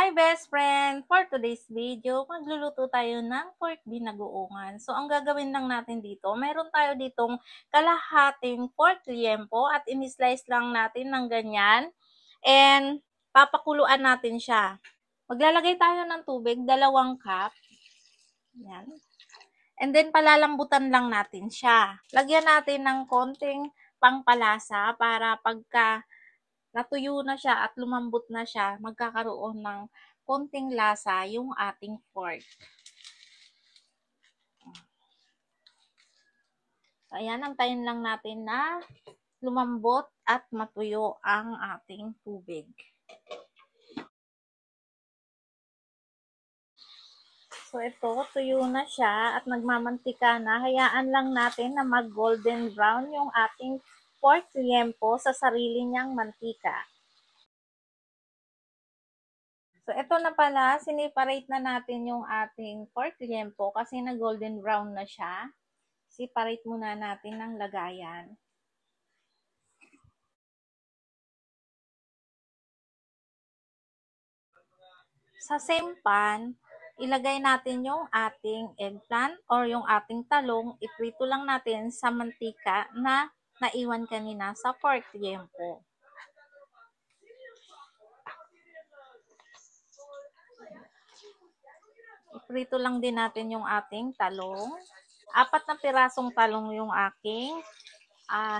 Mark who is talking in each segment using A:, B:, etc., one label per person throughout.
A: Hi best friend! For today's video, magluluto tayo ng pork binagoongan. So, ang gagawin lang natin dito, meron tayo ditong kalahating pork liempo at in-slice lang natin ng ganyan. And, papakuluan natin siya. Maglalagay tayo ng tubig, 2 cup. Yan. And then, palalambutan lang natin siya. Lagyan natin ng konting pangpalasa para pagka natuyo na siya at lumambot na siya, magkakaroon ng konting lasa yung ating pork. So, ayan, antayin lang natin na lumambot at matuyo ang ating tubig. So, ito, tuyo na siya at nagmamantika na. Hayaan lang natin na mag-golden brown yung ating pork liempo sa sarili niyang mantika. So, ito na pala, siniparate na natin yung ating pork liempo kasi na golden brown na siya. Separate muna natin ng lagayan. Sa same pan, ilagay natin yung ating eggplant or yung ating talong. Iprito lang natin sa mantika na naiwan kanina sa pork liempo. Iprito lang din natin yung ating talong. 4 na pirasong talong yung aking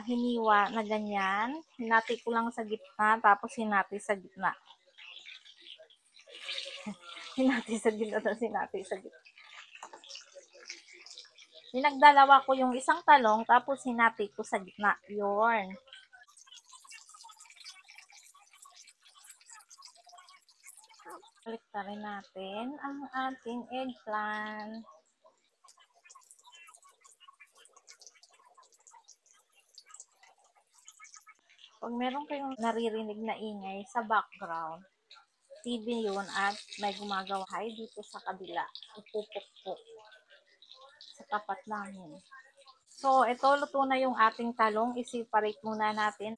A: hiniwa na ganyan. Hinati ko lang sa gitna, tapos hinati sa gitna. Hinati sa gitna, tapos hinati sa gitna. Pinagdalawa ko yung isang talong, tapos hinati ko sa gitna. Yun. Baliktarin natin ang ating eggplant. Pag meron kayong naririnig na ingay sa background, TV yun at may gumagawa dito sa kabila. Ipupukpok sa tapat namin. So, ito, luto na yung ating talong. I-separate muna natin.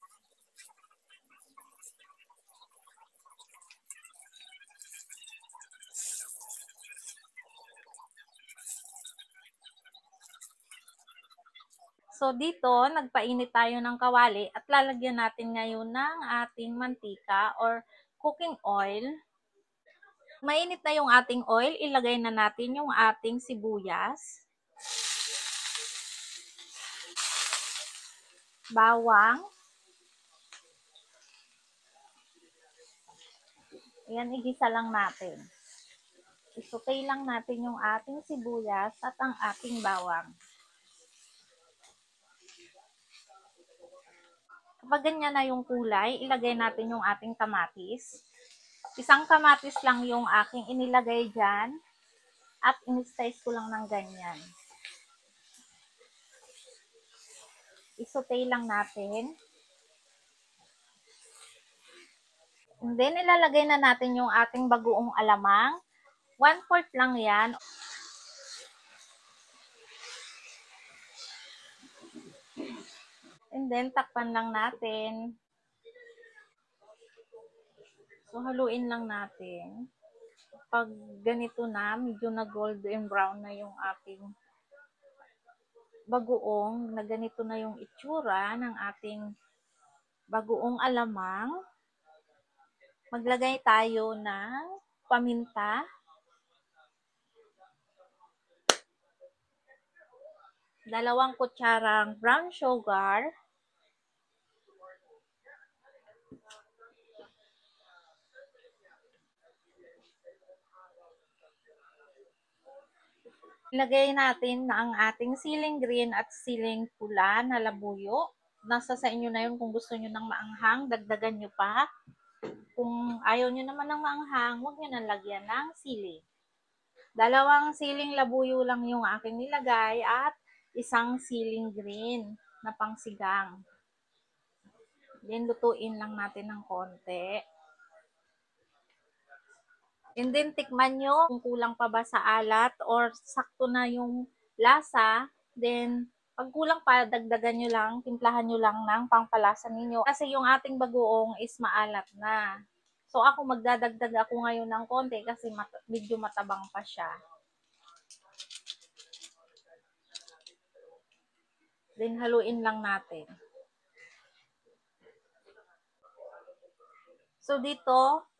A: So, dito, nagpainit tayo ng kawali at lalagyan natin ngayon ng ating mantika or cooking oil. Mainit na yung ating oil, ilagay na natin yung ating sibuyas, bawang, ayan, igisa lang natin. Isutay lang natin yung ating sibuyas at ang ating bawang. Kapag ganyan na yung kulay, ilagay natin yung ating kamatis. Isang kamatis lang yung aking inilagay dyan at in-slice ko lang ng ganyan. Isutay lang natin. And then, ilalagay na natin yung ating bagoong alamang. 1/4 lang yan. And then, takpan lang natin. So, haluin lang natin. Pag ganito na, medyo na golden brown na yung ating bagoong, na ganito na yung itsura ng ating bagoong alamang, maglagay tayo ng paminta, dalawang kutsarang brown sugar, ilagay natin na ang ating siling green at siling pula na labuyo. Nasa sa inyo na yun kung gusto nyo ng maanghang, dagdagan nyo pa. Kung ayaw nyo naman ng maanghang, huwag nyo nang lagyan ng sili. 2 siling labuyo lang yung aking nilagay at isang siling green na pangsigang. Then, lutuin lang natin ng konti. And then, tikman nyo kung kulang pa ba sa alat or sakto na yung lasa. Then, pag kulang pa, dagdagan nyo lang, timplahan nyo lang ng pangpalasa ninyo. Kasi yung ating bagoong is maalat na. So ako magdadagdag ako ngayon ng konti kasi medyo matabang pa siya. Then haluin lang natin. So dito,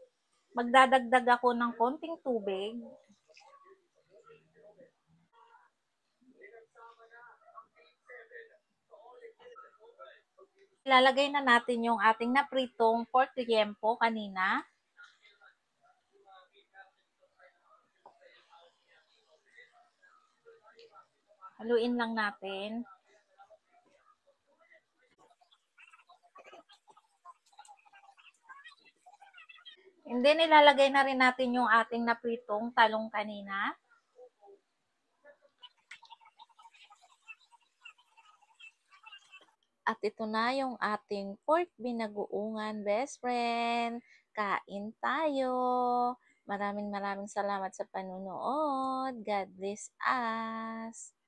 A: magdadagdag ako ng konting tubig. Ilalagay na natin yung ating napritong pork liempo kanina. Haluin lang natin. And then, ilalagay na rin natin yung ating napritong talong kanina. At ito na yung ating pork binagoongan, best friend. Kain tayo. Maraming salamat sa panunood. God bless us.